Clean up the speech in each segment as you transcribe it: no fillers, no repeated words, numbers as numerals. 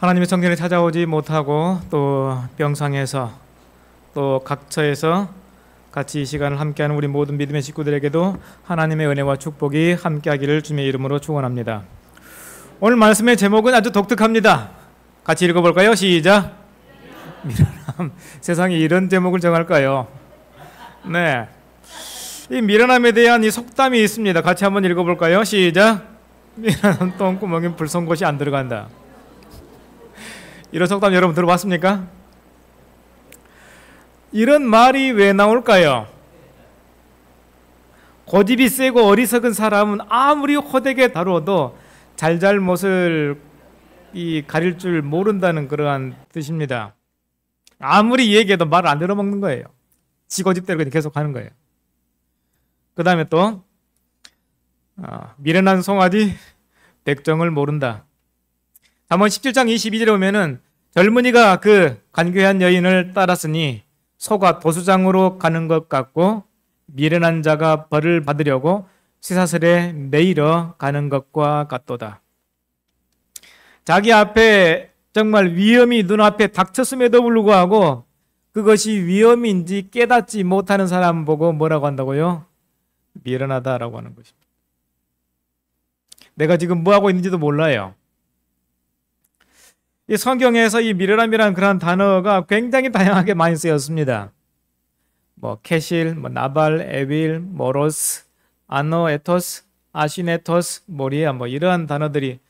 하나님의 성전에 찾아오지 못하고 또 병상에서 또 각처에서 같이 이 시간을 함께하는 우리 모든 믿음의 식구들에게도 하나님의 은혜와 축복이 함께하기를 주님의 이름으로 축원합니다. 오늘 말씀의 제목은 아주 독특합니다. 같이 읽어볼까요? 시작. 미련함. 세상에 이런 제목을 정할까요? 네, 이 미련함에 대한 이 속담이 있습니다. 같이 한번 읽어볼까요? 시작. 미련한 똥구멍에 불송곳이 안 들어간다. 이런 속담 여러분 들어봤습니까? 이런 말이 왜 나올까요? 고집이 세고 어리석은 사람은 아무리 호되게 다루어도 잘잘못을 가릴 줄 모른다는 그러한 뜻입니다. 아무리 얘기해도 말을 안 들어먹는 거예요. 지 고집대로 그냥 계속 하는 거예요. 그 다음에 또 미련한 송아지 백정을 모른다. 잠언 17장 22절에 보면은 젊은이가 그 간교한 여인을 따랐으니 소가 도수장으로 가는 것 같고 미련한 자가 벌을 받으려고 쇠사슬에 매이러 가는 것과 같도다. 자기 앞에 정말 위험이 눈앞에 닥쳤음에도 불구하고 그것이 위험인지 깨닫지 못하는 사람 보고 뭐라고 한다고요? 미련하다라고 하는 것입니다. 내가 지금 뭐하고 있는지도 몰라요. 이 성경에서 이 미련함이라는 그런 단어가 굉장히 다양하게 많이 쓰였습니다. 캐실, 나발, 에빌, 모로스, 아노에토스, 아시네토스, 모리아 이러한 단어들이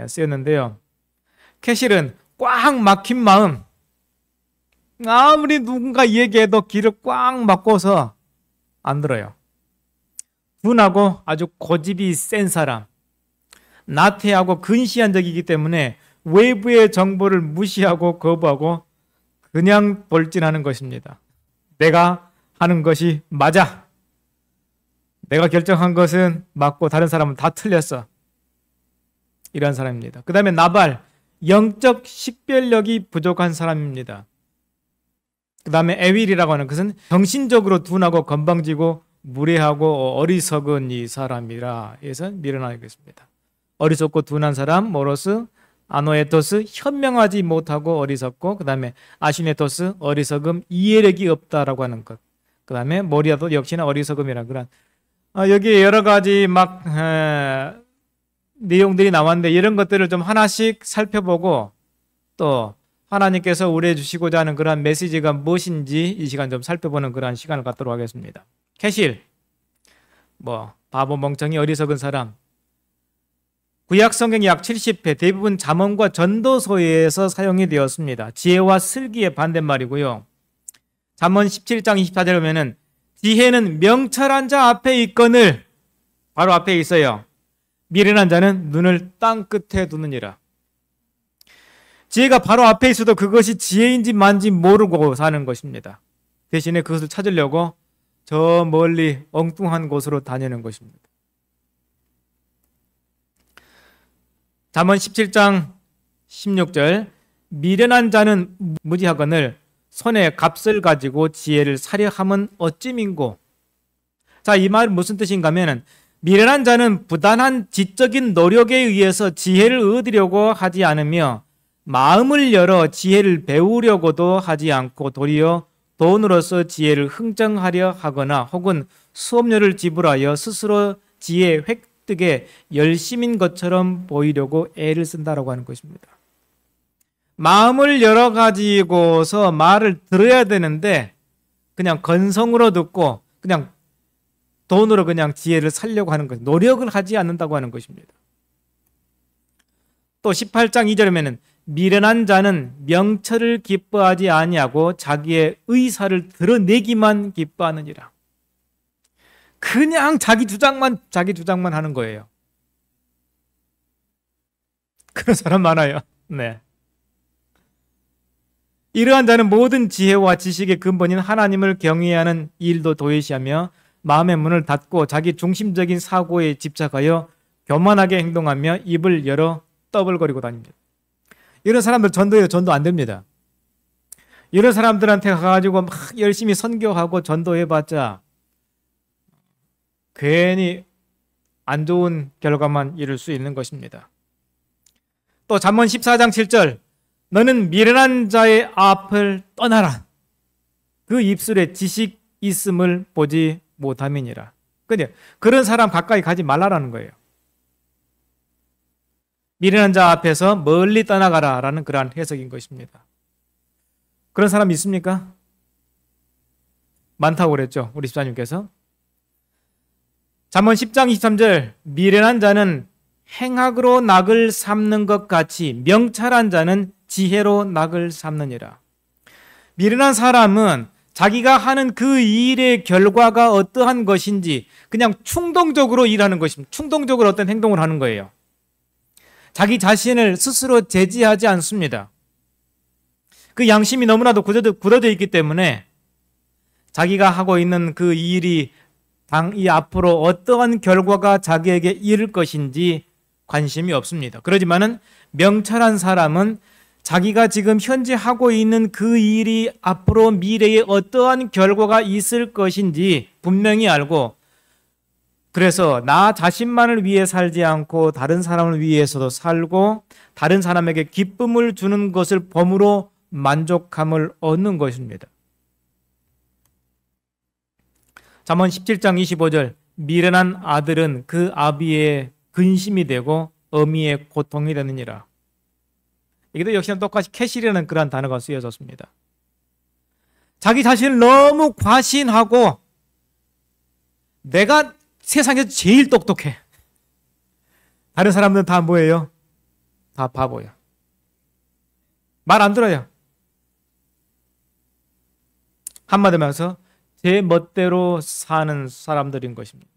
쓰였는데요. 캐실은 꽉 막힌 마음, 아무리 누군가 얘기해도 귀를 꽉 막고서 안 들어요. 둔하고 아주 고집이 센 사람, 나태하고 근시안적이기 때문에 외부의 정보를 무시하고 거부하고 그냥 돌진하는 것입니다. 내가 하는 것이 맞아. 내가 결정한 것은 맞고 다른 사람은 다 틀렸어. 이런 사람입니다. 그 다음에 나발, 영적 식별력이 부족한 사람입니다. 그 다음에 에윌이라고 하는 것은 정신적으로 둔하고 건방지고 무례하고 어리석은 이 사람이라 해서 미련하겠습니다. 어리석고 둔한 사람, 모로스, 아노에토스, 현명하지 못하고 어리석고, 그 다음에 아시네토스, 어리석음, 이해력이 없다라고 하는 것. 그 다음에 모리아도 역시나 어리석음이라는 그런 여기 여러 가지 내용들이 나왔는데 이런 것들을 좀 하나씩 살펴보고 또 하나님께서 우리에 주시고자 하는 그러한 메시지가 무엇인지 이 시간 좀 살펴보는 그러한 시간을 갖도록 하겠습니다. 캐실, 바보 멍청이 어리석은 사람. 구약 성경이 약 70회 대부분 잠언과 전도서에서 사용이 되었습니다. 지혜와 슬기의 반대말이고요. 잠언 17장 24절에 보면은 지혜는 명철한 자 앞에 있거늘, 바로 앞에 있어요. 미련한 자는 눈을 땅 끝에 두느니라. 지혜가 바로 앞에 있어도 그것이 지혜인지 만지 모르고 사는 것입니다. 대신에 그것을 찾으려고 저 멀리 엉뚱한 곳으로 다니는 것입니다. 잠언 17장 16절 미련한 자는 무지하거늘 손에 값을 가지고 지혜를 사려 함은 어찌민고. 자, 이 말은 무슨 뜻인가 하면 미련한 자는 부단한 지적인 노력에 의해서 지혜를 얻으려고 하지 않으며 마음을 열어 지혜를 배우려고도 하지 않고 도리어 돈으로서 지혜를 흥정하려 하거나 혹은 수업료를 지불하여 스스로 지혜 획득에 열심인 것처럼 보이려고 애를 쓴다라고 하는 것입니다. 마음을 열어 가지고서 말을 들어야 되는데 그냥 건성으로 듣고 그냥 돈으로 그냥 지혜를 살려고 하는 것, 노력을 하지 않는다고 하는 것입니다. 또 18장 2절에 보면 미련한 자는 명철을 기뻐하지 아니하고 자기의 의사를 드러내기만 기뻐하느니라. 그냥 자기 주장만 하는 거예요. 그런 사람 많아요. 네. 이러한 자는 모든 지혜와 지식의 근본인 하나님을 경외하는 일도 도외시하며 마음의 문을 닫고 자기 중심적인 사고에 집착하여 교만하게 행동하며 입을 열어 떠벌거리고 다닙니다. 이런 사람들 전도 안 됩니다. 이런 사람들한테 가가지고 막 열심히 선교하고 전도해봤자 괜히 안 좋은 결과만 이룰 수 있는 것입니다. 또 잠언 14장 7절 너는 미련한 자의 앞을 떠나라. 그 입술에 지식 있음을 보지 못함이니라. 근데 그런 사람 가까이 가지 말라라는 거예요. 미련한 자 앞에서 멀리 떠나가라 라는 그러한 해석인 것입니다. 그런 사람 있습니까? 많다고 그랬죠, 우리 집사님께서. 잠언 10장 23절, 미련한 자는 행악으로 낙을 삼는 것 같이 명철한 자는 지혜로 낙을 삼느니라. 미련한 사람은 자기가 하는 그 일의 결과가 어떠한 것인지 그냥 충동적으로 일하는 것입니다. 충동적으로 어떤 행동을 하는 거예요. 자기 자신을 스스로 제지하지 않습니다. 그 양심이 너무나도 굳어져 있기 때문에 자기가 하고 있는 그 일이 이 앞으로 어떠한 결과가 자기에게 이를 것인지 관심이 없습니다. 그러지만은 명철한 사람은 자기가 지금 현재 하고 있는 그 일이 앞으로 미래에 어떠한 결과가 있을 것인지 분명히 알고, 그래서 나 자신만을 위해 살지 않고 다른 사람을 위해서도 살고 다른 사람에게 기쁨을 주는 것을 범으로 만족함을 얻는 것입니다. 잠언 17장 25절, 미련한 아들은 그 아비의 근심이 되고 어미의 고통이 되느니라. 이게도 역시나 똑같이 캐실이라는 그러한 단어가 쓰여졌습니다. 자기 자신을 너무 과신하고 내가 세상에서 제일 똑똑해. 다른 사람들은 다 뭐예요? 다 바보야. 말 안 들어요. 한마디로 말해서 제 멋대로 사는 사람들인 것입니다.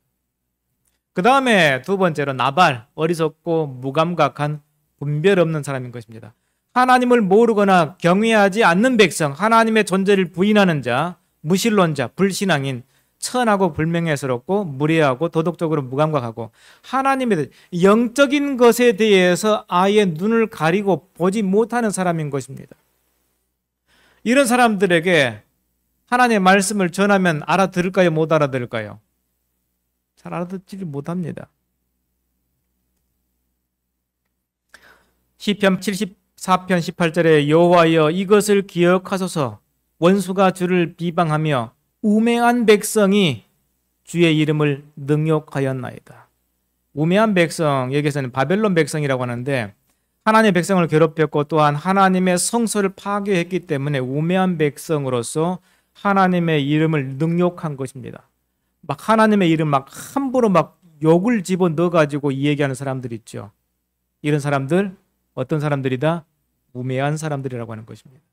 그 다음에 두 번째로 나발, 어리석고 무감각한 분별 없는 사람인 것입니다. 하나님을 모르거나 경외하지 않는 백성, 하나님의 존재를 부인하는 자, 무신론자, 불신앙인, 천하고 불명예스럽고 무례하고 도덕적으로 무감각하고 하나님에 대해 영적인 것에 대해서 아예 눈을 가리고 보지 못하는 사람인 것입니다. 이런 사람들에게 하나님의 말씀을 전하면 알아들을까요? 못 알아들을까요? 잘 알아듣지를 못합니다. 시편 74편 18절에 여호와여 이것을 기억하소서, 원수가 주를 비방하며 우매한 백성이 주의 이름을 능욕하였나이다. 우매한 백성, 여기서는 바벨론 백성이라고 하는데 하나님의 백성을 괴롭혔고 또한 하나님의 성소를 파괴했기 때문에 우매한 백성으로서 하나님의 이름을 능욕한 것입니다. 막 하나님의 이름 막 함부로 막 욕을 집어넣어 가지고 이 얘기하는 사람들 있죠. 이런 사람들 어떤 사람들이다? 우매한 사람들이라고 하는 것입니다.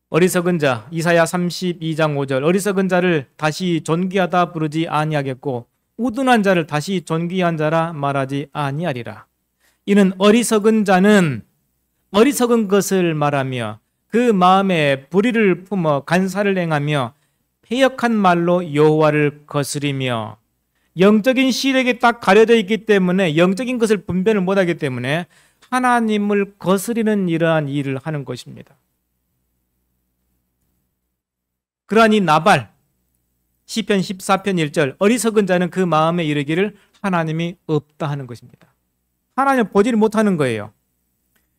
어리석은 자, 이사야 32장 5절, 어리석은 자를 다시 존귀하다 부르지 아니하겠고 우둔한 자를 다시 존귀한 자라 말하지 아니하리라. 이는 어리석은 자는 어리석은 것을 말하며 그 마음에 불의를 품어 간사를 행하며 패역한 말로 여호와를 거스리며, 영적인 시력이 딱 가려져 있기 때문에 영적인 것을 분별을 못하기 때문에 하나님을 거스리는 이러한 일을 하는 것입니다. 그러한 이 나발, 시편 14편 1절, 어리석은 자는 그 마음에 이르기를 하나님이 없다 하는 것입니다. 하나님을 보지를 못하는 거예요.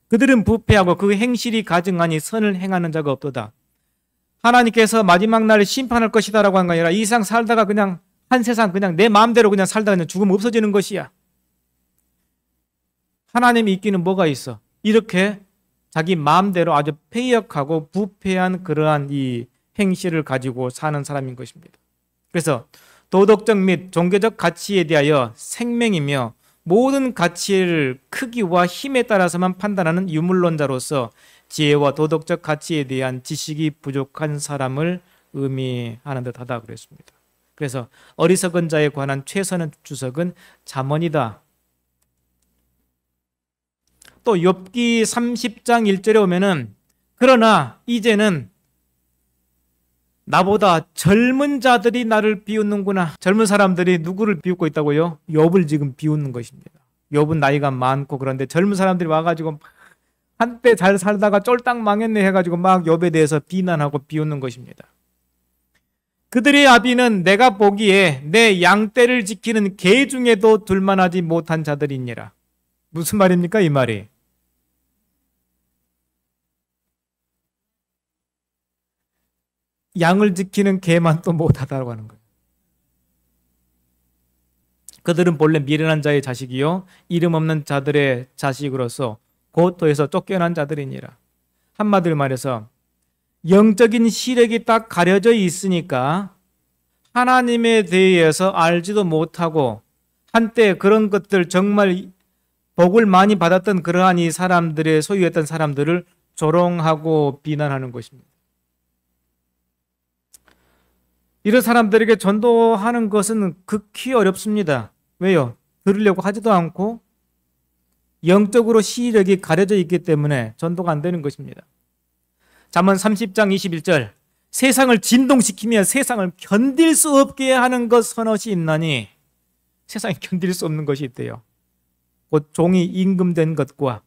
그들은 부패하고 그 행실이 가증하니 선을 행하는 자가 없도다. 하나님께서 마지막 날에 심판할 것이다라고 한 거 아니라 이 세상 살다가 그냥 한 세상 그냥 내 마음대로 그냥 살다가 그냥 죽으면 없어지는 것이야. 하나님이 있기는 뭐가 있어? 이렇게 자기 마음대로 아주 패역하고 부패한 그러한 이 행실을 가지고 사는 사람인 것입니다. 그래서 도덕적 및 종교적 가치에 대하여 생명이며 모든 가치를 크기와 힘에 따라서만 판단하는 유물론자로서 지혜와 도덕적 가치에 대한 지식이 부족한 사람을 의미하는 듯하다 그랬습니다. 그래서 어리석은 자에 관한 최선의 주석은 잠언이다. 또 욥기 30장 1절에 오면은 그러나 이제는 나보다 젊은 자들이 나를 비웃는구나. 젊은 사람들이 누구를 비웃고 있다고요? 욥을 지금 비웃는 것입니다. 욥은 나이가 많고 그런데 젊은 사람들이 와가지고 한때 잘 살다가 쫄딱 망했네 해가지고 막 욥에 대해서 비난하고 비웃는 것입니다. 그들의 아비는 내가 보기에 내 양떼를 지키는 개 중에도 둘만하지 못한 자들이니라. 무슨 말입니까 이 말이? 양을 지키는 개만 또 못하다고 하는 거예요. 그들은 본래 미련한 자의 자식이요 이름 없는 자들의 자식으로서 고토에서 쫓겨난 자들이니라. 한마디로 말해서 영적인 시력이 딱 가려져 있으니까 하나님에 대해서 알지도 못하고 한때 그런 것들 정말 복을 많이 받았던 그러한 이 사람들의 소유했던 사람들을 조롱하고 비난하는 것입니다. 이런 사람들에게 전도하는 것은 극히 어렵습니다. 왜요? 들으려고 하지도 않고 영적으로 시력이 가려져 있기 때문에 전도가 안 되는 것입니다. 잠언 30장 21절 세상을 진동시키며 세상을 견딜 수 없게 하는 것 서너시 있나니 세상에 견딜 수 없는 것이 있대요. 곧 종이 임금된 것과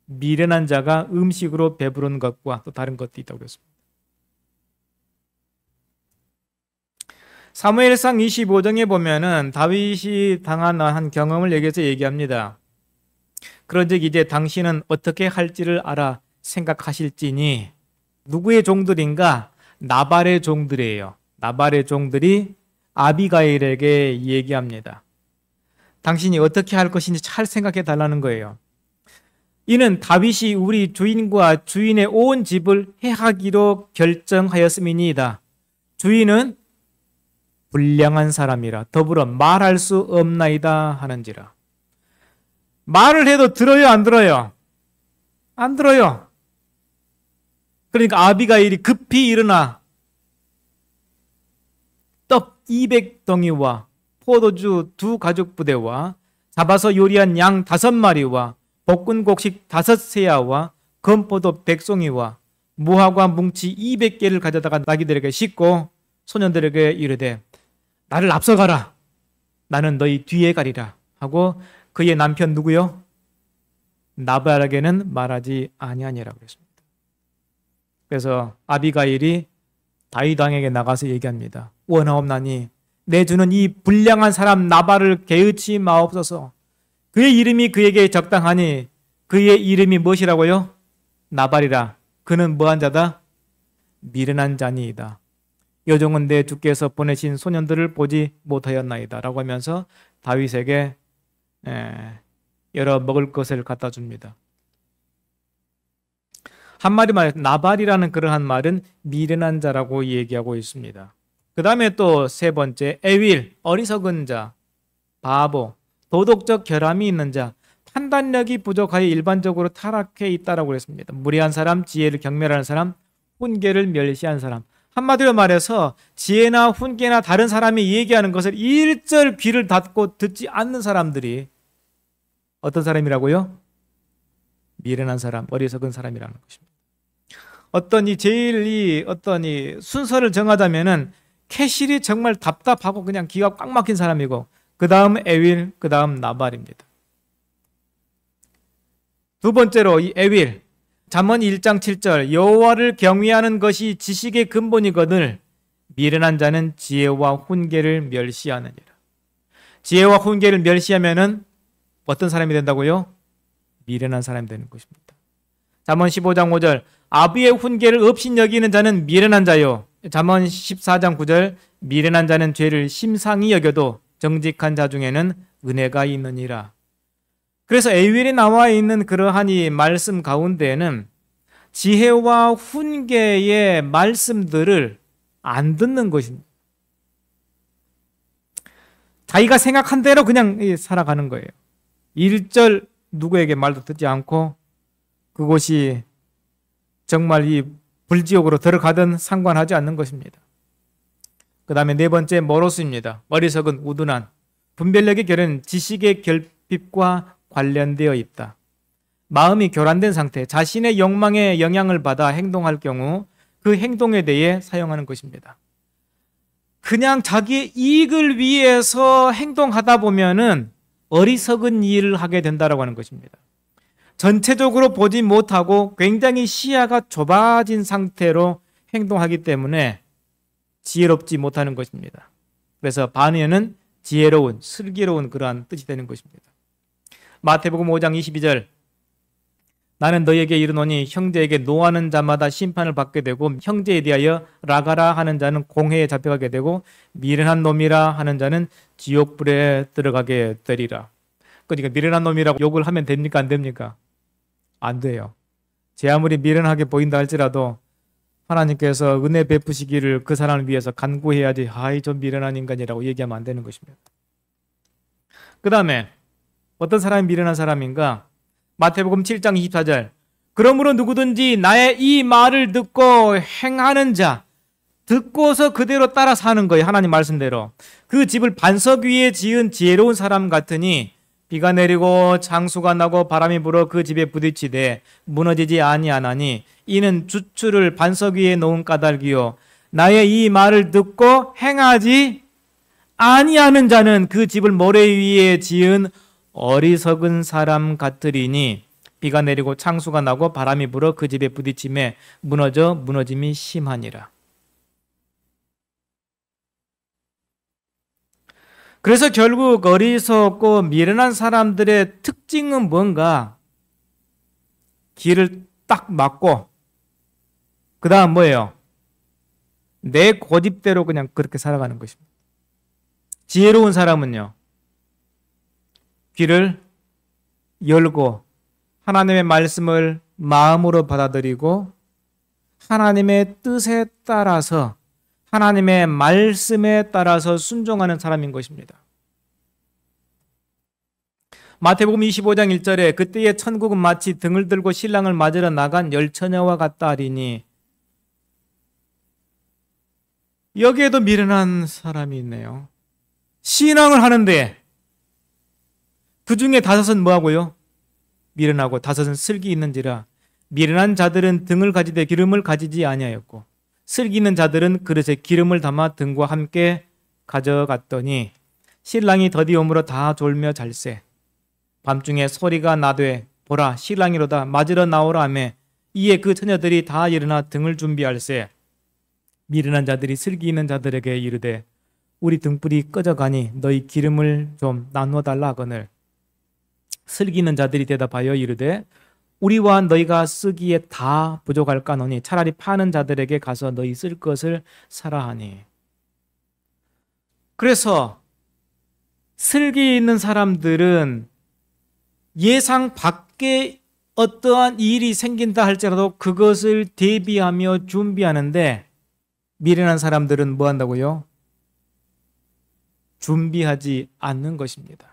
미련한 자가 음식으로 배부른 것과 또 다른 것도 있다고 그랬습니다. 사무엘상 25장에 보면은 다윗이 당한 한 경험을 여기서 얘기합니다. 그런즉 이제 당신은 어떻게 할지를 알아 생각하실지니 누구의 종들인가? 나발의 종들이에요. 나발의 종들이 아비가일에게 얘기합니다. 당신이 어떻게 할 것인지 잘 생각해 달라는 거예요. 이는 다윗이 우리 주인과 주인의 온 집을 해하기로 결정하였음이니이다. 주인은 불량한 사람이라 더불어 말할 수 없나이다 하는지라. 말을 해도 들어요, 안 들어요? 안 들어요. 그러니까 아비가일이 급히 일어나 떡 200덩이와 포도주 2가죽 부대와 잡아서 요리한 양 5마리와 볶은 곡식 5세야와 건포도 100송이와 무화과 뭉치 200개를 가져다가 나귀들에게 싣고 소년들에게 이르되 나를 앞서가라. 나는 너희 뒤에 가리라 하고 그의 남편 누구요? 나발에게는 말하지 아니하니라 그랬습니다. 그래서 아비가일이 다윗 왕에게 나가서 얘기합니다. 원하옵나니 내 주는 이 불량한 사람 나발을 개의치 마옵소서. 그의 이름이 그에게 적당하니 그의 이름이 무엇이라고요? 나발이라. 그는 뭐한 자다? 미련한 자니이다. 여종은 내 주께서 보내신 소년들을 보지 못하였나이다 라고 하면서 다윗에게 여러 먹을 것을 갖다 줍니다. 한마디 말해서 나발이라는 그러한 말은 미련한 자라고 얘기하고 있습니다. 그 다음에 또 세 번째 에윌, 어리석은 자, 바보, 도덕적 결함이 있는 자, 판단력이 부족하여 일반적으로 타락해 있다라고 했습니다. 무례한 사람, 지혜를 경멸하는 사람, 훈계를 멸시한 사람. 한마디로 말해서 지혜나 훈계나 다른 사람이 얘기하는 것을 일절 귀를 닫고 듣지 않는 사람들이 어떤 사람이라고요? 미련한 사람, 어리석은 사람이라는 것입니다. 어떤 이 순서를 정하자면은 캐실이 정말 답답하고 그냥 기가 꽉 막힌 사람이고 그 다음 에윌, 그 다음 나발입니다. 두 번째로 이 에윌, 잠언 1장 7절 여호와를 경외하는 것이 지식의 근본이거늘 미련한 자는 지혜와 훈계를 멸시하느니라. 지혜와 훈계를 멸시하면은 어떤 사람이 된다고요? 미련한 사람이 되는 것입니다. 잠언 15장 5절 아비의 훈계를 업신여기는 자는 미련한 자요. 잠언 14장 9절 미련한 자는 죄를 심상히 여겨도 정직한 자 중에는 은혜가 있느니라. 그래서 에윌이 나와 있는 그러한 이 말씀 가운데에는 지혜와 훈계의 말씀들을 안 듣는 것입니다. 자기가 생각한 대로 그냥 살아가는 거예요. 일절 누구에게 말도 듣지 않고 그곳이 정말 이 불지옥으로 들어가든 상관하지 않는 것입니다. 그 다음에 네 번째 모로스입니다. 어리석은 우둔한 분별력의 결은 지식의 결핍과 관련되어 있다. 마음이 교란된 상태, 자신의 욕망에 영향을 받아 행동할 경우 그 행동에 대해 사용하는 것입니다. 그냥 자기의 이익을 위해서 행동하다 보면은 어리석은 일을 하게 된다라고 하는 것입니다. 전체적으로 보지 못하고 굉장히 시야가 좁아진 상태로 행동하기 때문에 지혜롭지 못하는 것입니다. 그래서 반면은 지혜로운, 슬기로운 그러한 뜻이 되는 것입니다. 마태복음 5장 22절 나는 너희에게 이르노니 형제에게 노하는 자마다 심판을 받게 되고 형제에 대하여 라가라 하는 자는 공회에 잡혀가게 되고 미련한 놈이라 하는 자는 지옥불에 들어가게 되리라. 그러니까 미련한 놈이라고 욕을 하면 됩니까? 안 됩니까? 안 돼요. 제 아무리 미련하게 보인다 할지라도 하나님께서 은혜 베푸시기를 그 사람을 위해서 간구해야지 아이 좀 미련한 인간이라고 얘기하면 안 되는 것입니다. 그 다음에 어떤 사람이 미련한 사람인가? 마태복음 7장 24절 그러므로 누구든지 나의 이 말을 듣고 행하는 자, 듣고서 그대로 따라 사는 거예요. 하나님 말씀대로. 그 집을 반석 위에 지은 지혜로운 사람 같으니 비가 내리고 장수가 나고 바람이 불어 그 집에 부딪히되 무너지지 아니하나니 이는 주추를 반석 위에 놓은 까닭이요 나의 이 말을 듣고 행하지 아니하는 자는 그 집을 모래 위에 지은 어리석은 사람 같으리니 비가 내리고 창수가 나고 바람이 불어 그 집에 부딪힘에 무너짐이 심하니라. 그래서 결국 어리석고 미련한 사람들의 특징은 뭔가? 길을 딱 막고 그 다음 뭐예요? 내 고집대로 그냥 그렇게 살아가는 것입니다. 지혜로운 사람은요, 귀를 열고 하나님의 말씀을 마음으로 받아들이고 하나님의 뜻에 따라서 하나님의 말씀에 따라서 순종하는 사람인 것입니다. 마태복음 25장 1절에 그때의 천국은 마치 등을 들고 신랑을 맞으러 나간 열처녀와 같다 하리니 여기에도 미련한 사람이 있네요. 신앙을 하는데 그 중에 5은 뭐하고요? 미련하고 5은 슬기 있는지라 미련한 자들은 등을 가지되 기름을 가지지 아니하였고 슬기 있는 자들은 그릇에 기름을 담아 등과 함께 가져갔더니 신랑이 더디옴으로 다 졸며 잘세 밤중에 소리가 나되 보라 신랑이로다 맞으러 나오라 하며 이에 그 처녀들이 다 일어나 등을 준비할세 미련한 자들이 슬기 있는 자들에게 이르되 우리 등불이 꺼져가니 너희 기름을 좀 나누어 달라 하거늘 슬기 있는 자들이 대답하여 이르되 우리와 너희가 쓰기에 다 부족할까노니 차라리 파는 자들에게 가서 너희 쓸 것을 사라 하니. 그래서 슬기 있는 사람들은 예상 밖에 어떠한 일이 생긴다 할지라도 그것을 대비하며 준비하는데 미련한 사람들은 뭐 한다고요? 준비하지 않는 것입니다.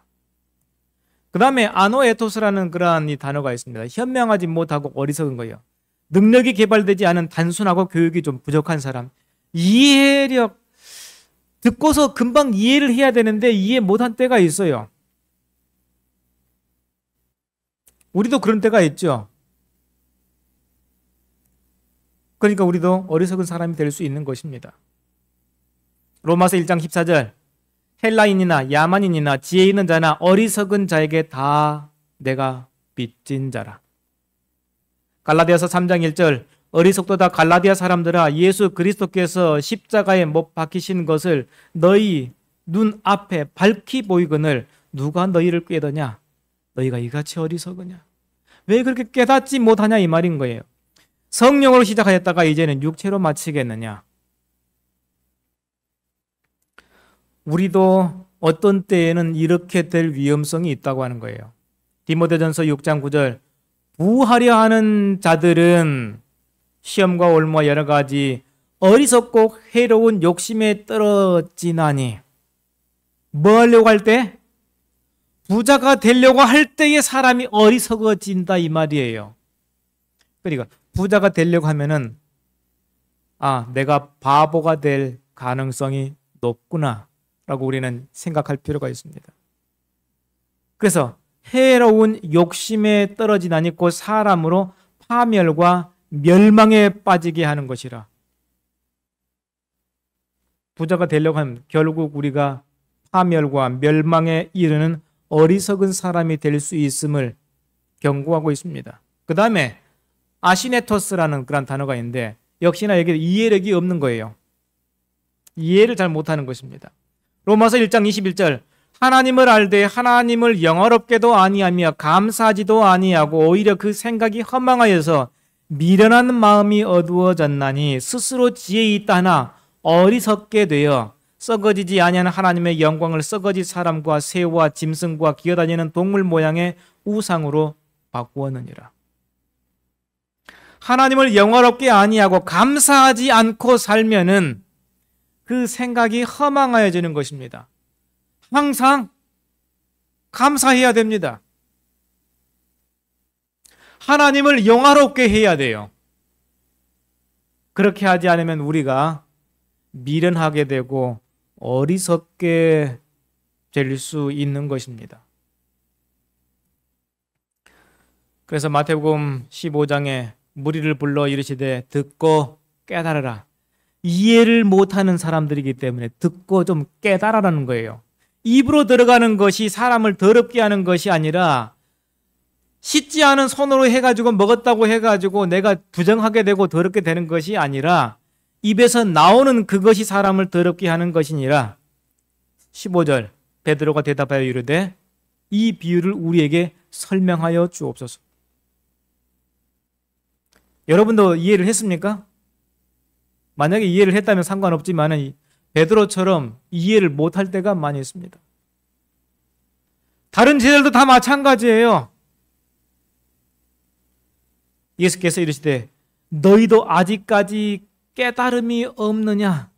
그 다음에 아노에토스라는 그러한 이 단어가 있습니다. 현명하지 못하고 어리석은 거예요. 능력이 개발되지 않은 단순하고 교육이 좀 부족한 사람. 이해력, 듣고서 금방 이해를 해야 되는데 이해 못한 때가 있어요. 우리도 그런 때가 있죠. 그러니까 우리도 어리석은 사람이 될 수 있는 것입니다. 로마서 1장 14절 헬라인이나 야만인이나 지혜 있는 자나 어리석은 자에게 다 내가 빚진 자라. 갈라디아서 3장 1절 어리석도다 갈라디아 사람들아 예수 그리스도께서 십자가에 못 박히신 것을 너희 눈앞에 밝히 보이거늘 누가 너희를 꾀더냐? 너희가 이같이 어리석으냐? 왜 그렇게 깨닫지 못하냐 이 말인 거예요. 성령으로 시작하였다가 이제는 육체로 마치겠느냐? 우리도 어떤 때에는 이렇게 될 위험성이 있다고 하는 거예요. 디모데전서 6장 9절 부하려 하는 자들은 시험과 올무와 여러 가지 어리석고 해로운 욕심에 떨어지나니 뭐 하려고 할 때? 부자가 되려고 할 때에 사람이 어리석어진다 이 말이에요. 그러니까 부자가 되려고 하면은 내가 바보가 될 가능성이 높구나 라고 우리는 생각할 필요가 있습니다. 그래서 해로운 욕심에 떨어지나니 곧 사람으로 파멸과 멸망에 빠지게 하는 것이라. 부자가 되려고 하면 결국 우리가 파멸과 멸망에 이르는 어리석은 사람이 될 수 있음을 경고하고 있습니다. 그 다음에 아시네토스라는 그런 단어가 있는데 역시나 여기 이해력이 없는 거예요. 이해를 잘 못하는 것입니다. 로마서 1장 21절 하나님을 알되 하나님을 영화롭게도 아니하며 감사하지도 아니하고 오히려 그 생각이 허망하여서 미련한 마음이 어두워졌나니 스스로 지혜 있다 하나 어리석게 되어 썩어지지 아니하는 하나님의 영광을 썩어질 사람과 새와 짐승과 기어다니는 동물 모양의 우상으로 바꾸었느니라. 하나님을 영화롭게 아니하고 감사하지 않고 살면은 그 생각이 허망하여지는 것입니다. 항상 감사해야 됩니다. 하나님을 영화롭게 해야 돼요. 그렇게 하지 않으면 우리가 미련하게 되고 어리석게 될 수 있는 것입니다. 그래서 마태복음 15장에 무리를 불러 이르시되 듣고 깨달으라. 이해를 못하는 사람들이기 때문에 듣고 좀 깨달으라는 거예요. 입으로 들어가는 것이 사람을 더럽게 하는 것이 아니라 씻지 않은 손으로 해가지고 먹었다고 해가지고 내가 부정하게 되고 더럽게 되는 것이 아니라 입에서 나오는 그것이 사람을 더럽게 하는 것이니라. 15절 베드로가 대답하여 이르되 이 비유를 우리에게 설명하여 주옵소서. 여러분도 이해를 했습니까? 만약에 이해를 했다면 상관없지만 베드로처럼 이해를 못할 때가 많이 있습니다. 다른 제자들도 다 마찬가지예요. 예수께서 이르시되 너희도 아직까지 깨달음이 없느냐?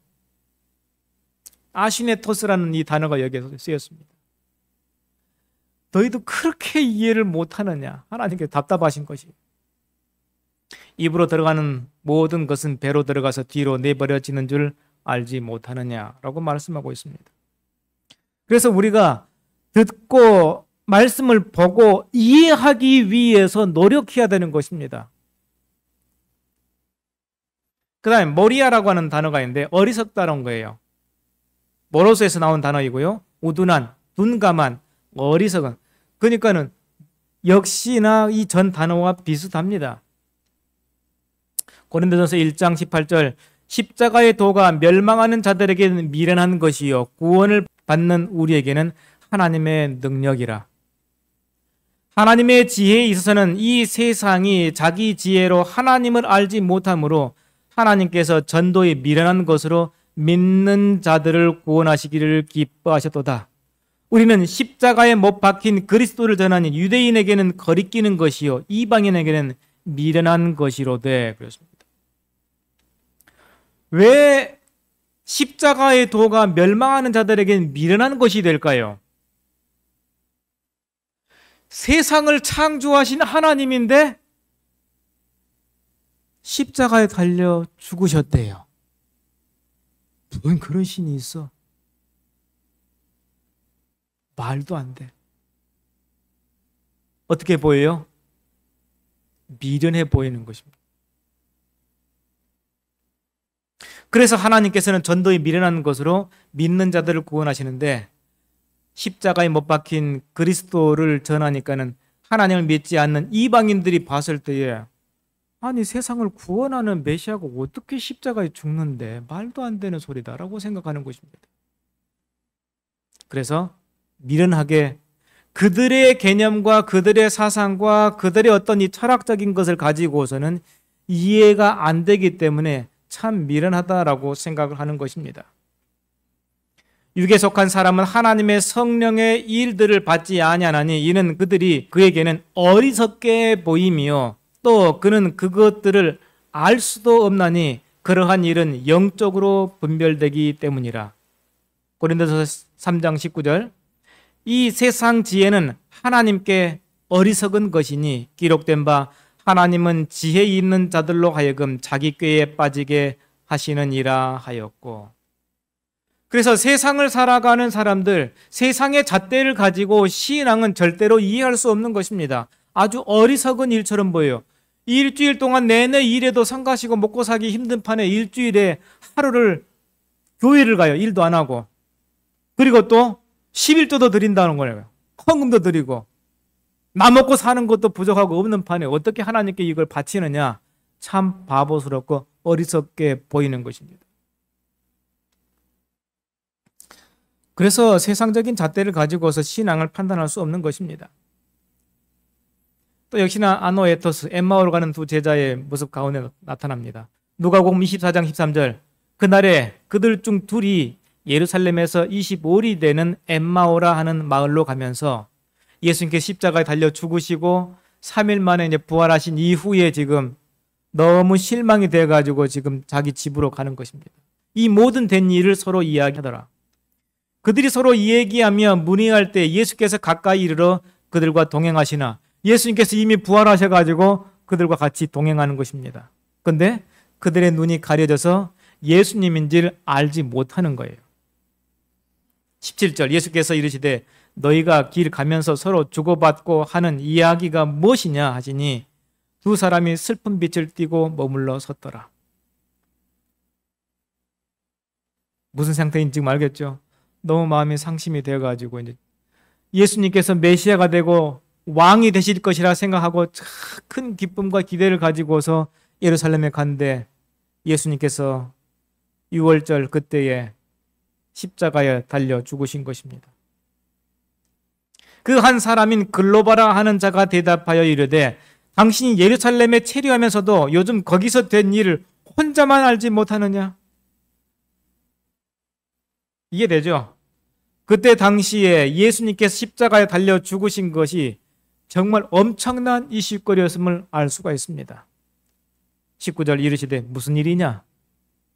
아시네토스라는 이 단어가 여기에 쓰였습니다. 너희도 그렇게 이해를 못하느냐? 하나님께 답답하신 것이에요. 입으로 들어가는 모든 것은 배로 들어가서 뒤로 내버려지는 줄 알지 못하느냐라고 말씀하고 있습니다. 그래서 우리가 듣고 말씀을 보고 이해하기 위해서 노력해야 되는 것입니다. 그 다음에 모리아라고 하는 단어가 있는데 어리석다는 거예요. 모로스에서 나온 단어이고요. 우둔한, 둔감한, 어리석은. 그러니까는 역시나 이 전 단어와 비슷합니다. 고린도전서 1장 18절 십자가의 도가 멸망하는 자들에게는 미련한 것이요 구원을 받는 우리에게는 하나님의 능력이라. 하나님의 지혜에 있어서는 이 세상이 자기 지혜로 하나님을 알지 못하므로 하나님께서 전도에 미련한 것으로 믿는 자들을 구원하시기를 기뻐하셨도다. 우리는 십자가에 못 박힌 그리스도를 전하니 유대인에게는 거리끼는 것이요 이방인에게는 미련한 것이로되. 그렇습니다. 왜 십자가의 도가 멸망하는 자들에게는 미련한 것이 될까요? 세상을 창조하신 하나님인데 십자가에 달려 죽으셨대요. 뭔 그런 신이 있어? 말도 안 돼. 어떻게 보여요? 미련해 보이는 것입니다. 그래서 하나님께서는 전도에 미련한 것으로 믿는 자들을 구원하시는데 십자가에 못 박힌 그리스도를 전하니까는 하나님을 믿지 않는 이방인들이 봤을 때에 아니 세상을 구원하는 메시아가 어떻게 십자가에 죽는데 말도 안 되는 소리다라고 생각하는 것입니다. 그래서 미련하게 그들의 개념과 그들의 사상과 그들의 어떤 이 철학적인 것을 가지고서는 이해가 안 되기 때문에 참 미련하다라고 생각을 하는 것입니다. 육에 속한 사람은 하나님의 성령의 일들을 받지 아니하나니 이는 그들이 그에게는 어리석게 보이며 또 그는 그것들을 알 수도 없나니 그러한 일은 영적으로 분별되기 때문이라. 고린도서 3장 19절 이 세상 지혜는 하나님께 어리석은 것이니 기록된 바 하나님은 지혜 있는 자들로 하여금 자기 꾀에 빠지게 하시느니라 하였고. 그래서 세상을 살아가는 사람들, 세상의 잣대를 가지고 신앙은 절대로 이해할 수 없는 것입니다. 아주 어리석은 일처럼 보여요. 일주일 동안 내내 일해도 성가시고 먹고 사기 힘든 판에 일주일에 하루를 교회를 가요. 일도 안 하고. 그리고 또 11조도 드린다는 거예요. 헌금도 드리고. 나 먹고 사는 것도 부족하고 없는 판에 어떻게 하나님께 이걸 바치느냐. 참 바보스럽고 어리석게 보이는 것입니다. 그래서 세상적인 잣대를 가지고서 신앙을 판단할 수 없는 것입니다. 또 역시나 아노에토스, 엠마오로 가는 두 제자의 모습 가운데 나타납니다. 누가복음 24장 13절, 그날에 그들 중 둘이 예루살렘에서 25리 되는 엠마오라 하는 마을로 가면서 예수님께서 십자가에 달려 죽으시고 3일 만에 이제 부활하신 이후에 지금 너무 실망이 돼가지고 지금 자기 집으로 가는 것입니다. 이 모든 된 일을 서로 이야기하더라. 그들이 서로 이야기하며 문의할 때 예수께서 가까이 이르러 그들과 동행하시나 예수님께서 이미 부활하셔가지고 그들과 같이 동행하는 것입니다. 그런데 그들의 눈이 가려져서 예수님인지를 알지 못하는 거예요. 17절 예수께서 이르시되 너희가 길 가면서 서로 주고받고 하는 이야기가 무엇이냐 하시니 두 사람이 슬픈 빛을 띠고 머물러 섰더라. 무슨 상태인지 지금 알겠죠? 너무 마음이 상심이 되어가지고 이제 예수님께서 메시아가 되고 왕이 되실 것이라 생각하고 큰 기쁨과 기대를 가지고서 예루살렘에 간데 예수님께서 6월절 그때에 십자가에 달려 죽으신 것입니다. 그 한 사람인 글로바라 하는 자가 대답하여 이르되 당신이 예루살렘에 체류하면서도 요즘 거기서 된 일을 혼자만 알지 못하느냐? 이해되죠? 그때 당시에 예수님께서 십자가에 달려 죽으신 것이 정말 엄청난 이슈거리였음을 알 수가 있습니다. 19절 이르시되 무슨 일이냐?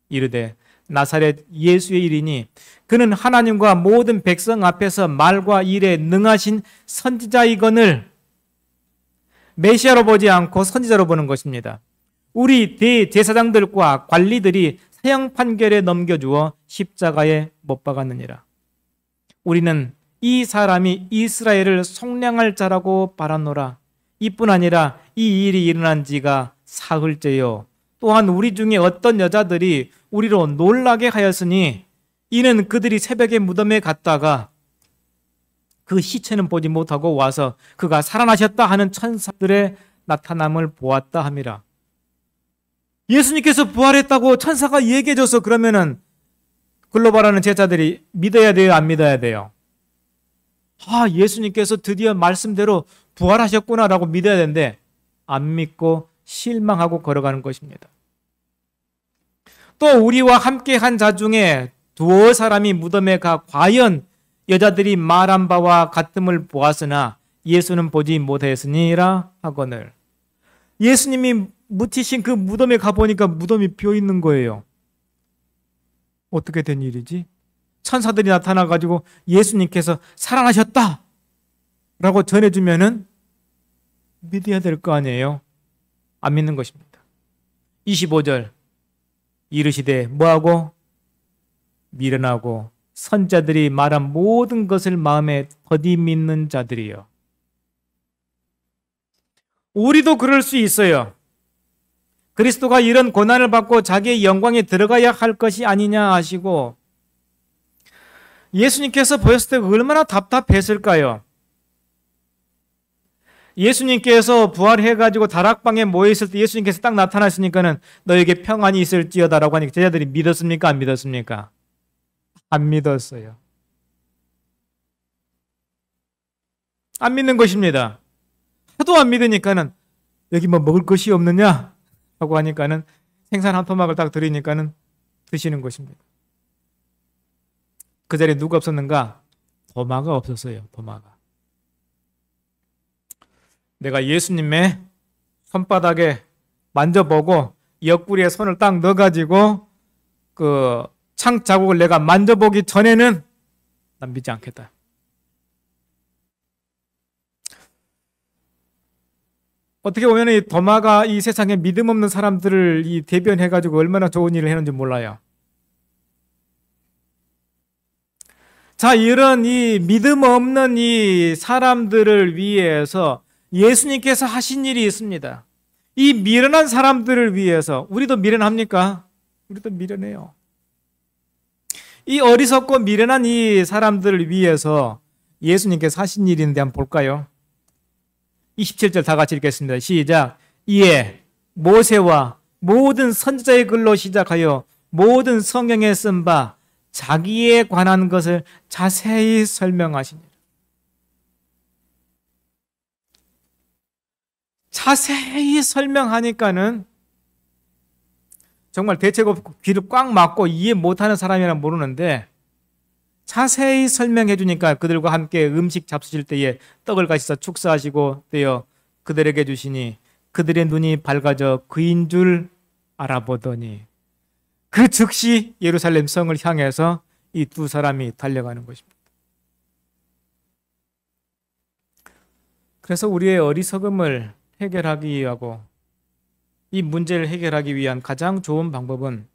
이르되 나사렛 예수의 일이니 그는 하나님과 모든 백성 앞에서 말과 일에 능하신 선지자이거늘 메시아로 보지 않고 선지자로 보는 것입니다. 우리 대제사장들과 관리들이 사형 판결에 넘겨주어 십자가에 못 박았느니라. 우리는 이 사람이 이스라엘을 속량할 자라고 바라노라. 이뿐 아니라 이 일이 일어난 지가 사흘째요. 또한 우리 중에 어떤 여자들이 우리로 놀라게 하였으니 이는 그들이 새벽에 무덤에 갔다가 그 시체는 보지 못하고 와서 그가 살아나셨다 하는 천사들의 나타남을 보았다 함이라. 예수님께서 부활했다고 천사가 얘기해줘서 그러면은 글로벌하는 제자들이 믿어야 돼요? 안 믿어야 돼요? 예수님께서 드디어 말씀대로 부활하셨구나라고 믿어야 되는데 안 믿고 실망하고 걸어가는 것입니다. 또 우리와 함께 한 자 중에 두어 사람이 무덤에 가 과연 여자들이 말한 바와 같음을 보았으나 예수는 보지 못하였으니라 하거늘. 예수님이 묻히신 그 무덤에 가보니까 무덤이 비어있는 거예요. 어떻게 된 일이지? 천사들이 나타나가지고 예수님께서 살아나셨다 라고 전해주면은 믿어야 될 거 아니에요? 안 믿는 것입니다. 25절 이르시되 뭐하고? 미련하고 선자들이 말한 모든 것을 마음에 더디 믿는 자들이요. 우리도 그럴 수 있어요. 그리스도가 이런 고난을 받고 자기의 영광에 들어가야 할 것이 아니냐 하시고 예수님께서 보였을 때 얼마나 답답했을까요? 예수님께서 부활해가지고 다락방에 모여있을 때 예수님께서 딱 나타났으니까는 너에게 평안이 있을지어다라고 하니까 제자들이 믿었습니까? 안 믿었습니까? 안 믿었어요. 안 믿는 것입니다. 하도 안 믿으니까는 여기 뭐 먹을 것이 없느냐? 하고 하니까는 생선 한 토막을 딱 드리니까는 드시는 것입니다. 그 자리에 누가 없었는가? 도마가 없었어요. 도마가. 내가 예수님의 손바닥에 만져보고 옆구리에 손을 딱 넣어가지고 그 창 자국을 내가 만져보기 전에는 난 믿지 않겠다. 어떻게 보면 이 도마가 이 세상에 믿음 없는 사람들을 이 대변해가지고 얼마나 좋은 일을 했는지 몰라요. 자, 이런 이 믿음 없는 이 사람들을 위해서 예수님께서 하신 일이 있습니다. 이 미련한 사람들을 위해서. 우리도 미련합니까? 우리도 미련해요. 이 어리석고 미련한 이 사람들을 위해서 예수님께서 하신 일이 있는데 한번 볼까요? 27절 다 같이 읽겠습니다. 시작. 이에 모세와 모든 선지자의 글로 시작하여 모든 성경에 쓴 바 자기에 관한 것을 자세히 설명하시니라. 자세히 설명하니까는 정말 대책 없고 귀를 꽉 막고 이해 못하는 사람이란 모르는데, 자세히 설명해 주니까 그들과 함께 음식 잡수실 때에 떡을 가시사 축사하시고 떼어 그들에게 주시니 그들의 눈이 밝아져 그인 줄 알아보더니, 그 즉시 예루살렘 성을 향해서 이 두 사람이 달려가는 것입니다. 그래서 우리의 어리석음을 해결하기 위하고 이 문제를 해결하기 위한 가장 좋은 방법은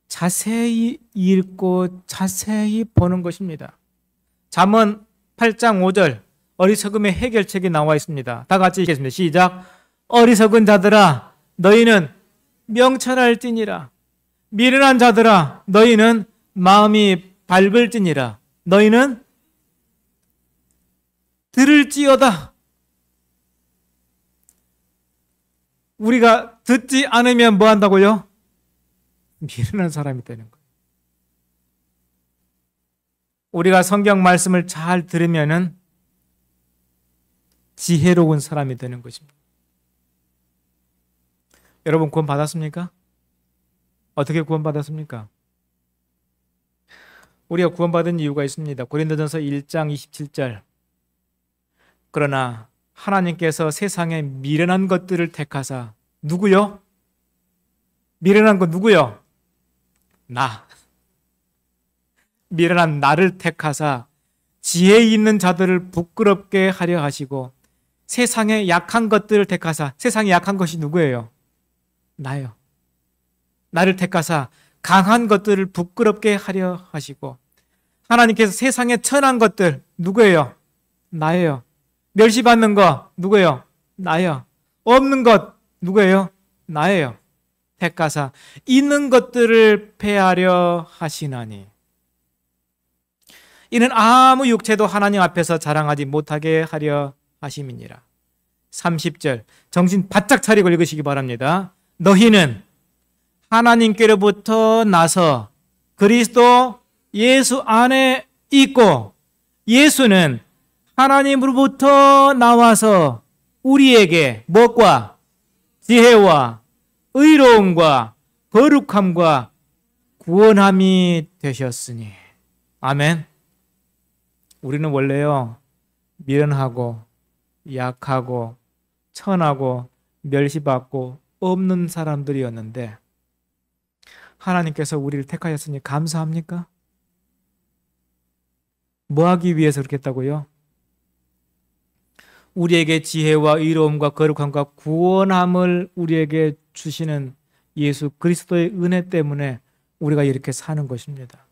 자세히 읽고 자세히 보는 것입니다. 잠언 8장 5절 어리석음의 해결책이 나와 있습니다. 다 같이 읽겠습니다. 시작. 어리석은 자들아 너희는 명철할지니라. 미련한 자들아 너희는 마음이 밝을지니라. 너희는 들을지어다. 우리가 듣지 않으면 뭐 한다고요? 미련한 사람이 되는 거예요. 우리가 성경 말씀을 잘 들으면은 지혜로운 사람이 되는 것입니다. 여러분 구원 받았습니까? 어떻게 구원 받았습니까? 우리가 구원받은 이유가 있습니다. 고린도전서 1장 27절. 그러나 하나님께서 세상에 미련한 것들을 택하사, 누구요? 미련한 것 누구요? 나. 미련한 나를 택하사 지혜 있는 자들을 부끄럽게 하려 하시고, 세상에 약한 것들을 택하사, 세상에 약한 것이 누구예요? 나요. 나를 택하사 강한 것들을 부끄럽게 하려 하시고, 하나님께서 세상에 천한 것들 누구예요? 나예요. 멸시받는 거 누구예요? 나예요. 없는 것 누구예요? 나예요. 택하사 있는 것들을 패하려 하시나니, 이는 아무 육체도 하나님 앞에서 자랑하지 못하게 하려 하심이니라. 30절 정신 바짝 차리고 읽으시기 바랍니다. 너희는 하나님께로부터 나서 그리스도 예수 안에 있고, 예수는 하나님으로부터 나와서 우리에게 무엇과? 지혜와 의로움과 거룩함과 구원함이 되셨으니. 아멘. 우리는 원래요 미련하고 약하고 천하고 멸시받고 없는 사람들이었는데, 하나님께서 우리를 택하셨으니 감사합니까? 뭐 하기 위해서 그렇게 했다고요? 우리에게 지혜와 의로움과 거룩함과 구원함을 우리에게 주시는 예수 그리스도의 은혜 때문에 우리가 이렇게 사는 것입니다.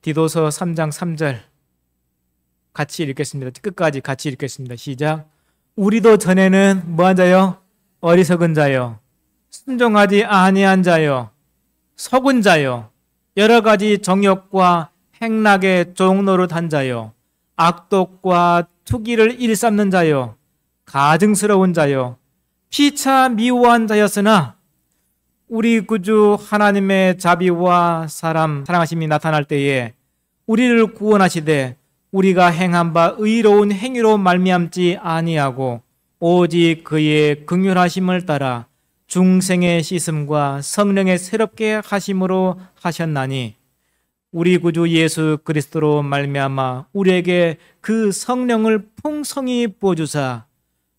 디도서 3장 3절 같이 읽겠습니다. 끝까지 같이 읽겠습니다. 시작. 우리도 전에는 뭐한 자요? 어리석은 자요, 순종하지 아니한 자요, 속은 자요, 여러 가지 정욕과 행락의 종노릇한 자요, 악독과 투기를 일삼는 자요, 가증스러운 자요, 피차 미워한 자였으나 우리 구주 하나님의 자비와 사랑하심이 나타날 때에 우리를 구원하시되 우리가 행한 바 의로운 행위로 말미암지 아니하고 오직 그의 긍휼하심을 따라 중생의 씻음과 성령의 새롭게 하심으로 하셨나니, 우리 구주 예수 그리스도로 말미암아 우리에게 그 성령을 풍성히 부어주사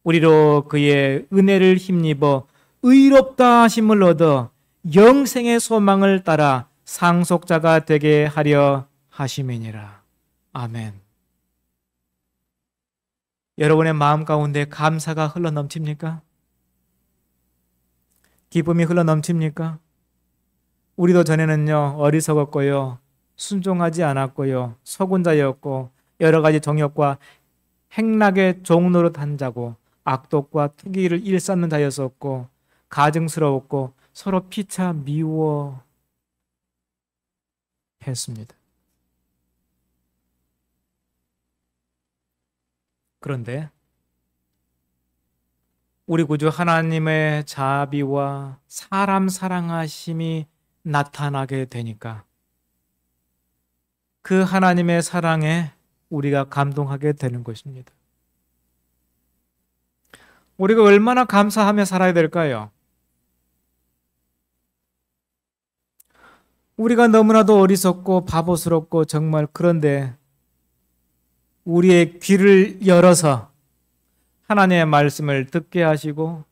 우리로 그의 은혜를 힘입어 의롭다 하심을 얻어 영생의 소망을 따라 상속자가 되게 하려 하심이니라. 아멘. 여러분의 마음 가운데 감사가 흘러넘칩니까? 기쁨이 흘러넘칩니까? 우리도 전에는요 어리석었고요, 순종하지 않았고요, 속은 자였고, 여러 가지 정욕과 행락의 종노릇한 자고, 악독과 투기를 일삼는 자였었고, 가증스러웠고, 서로 피차 미워했습니다. 그런데 우리 구주 하나님의 자비와 사람 사랑하심이 나타나게 되니까 그 하나님의 사랑에 우리가 감동하게 되는 것입니다. 우리가 얼마나 감사하며 살아야 될까요? 우리가 너무나도 어리석고 바보스럽고 정말 그런데 우리의 귀를 열어서 하나님의 말씀을 듣게 하시고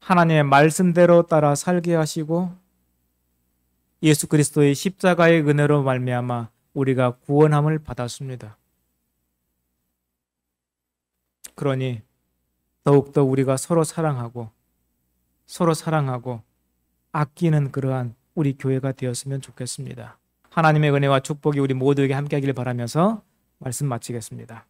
하나님의 말씀대로 따라 살게 하시고 예수 그리스도의 십자가의 은혜로 말미암아 우리가 구원함을 받았습니다. 그러니 더욱더 우리가 서로 사랑하고 아끼는 그러한 우리 교회가 되었으면 좋겠습니다. 하나님의 은혜와 축복이 우리 모두에게 함께하기를 바라면서 말씀 마치겠습니다.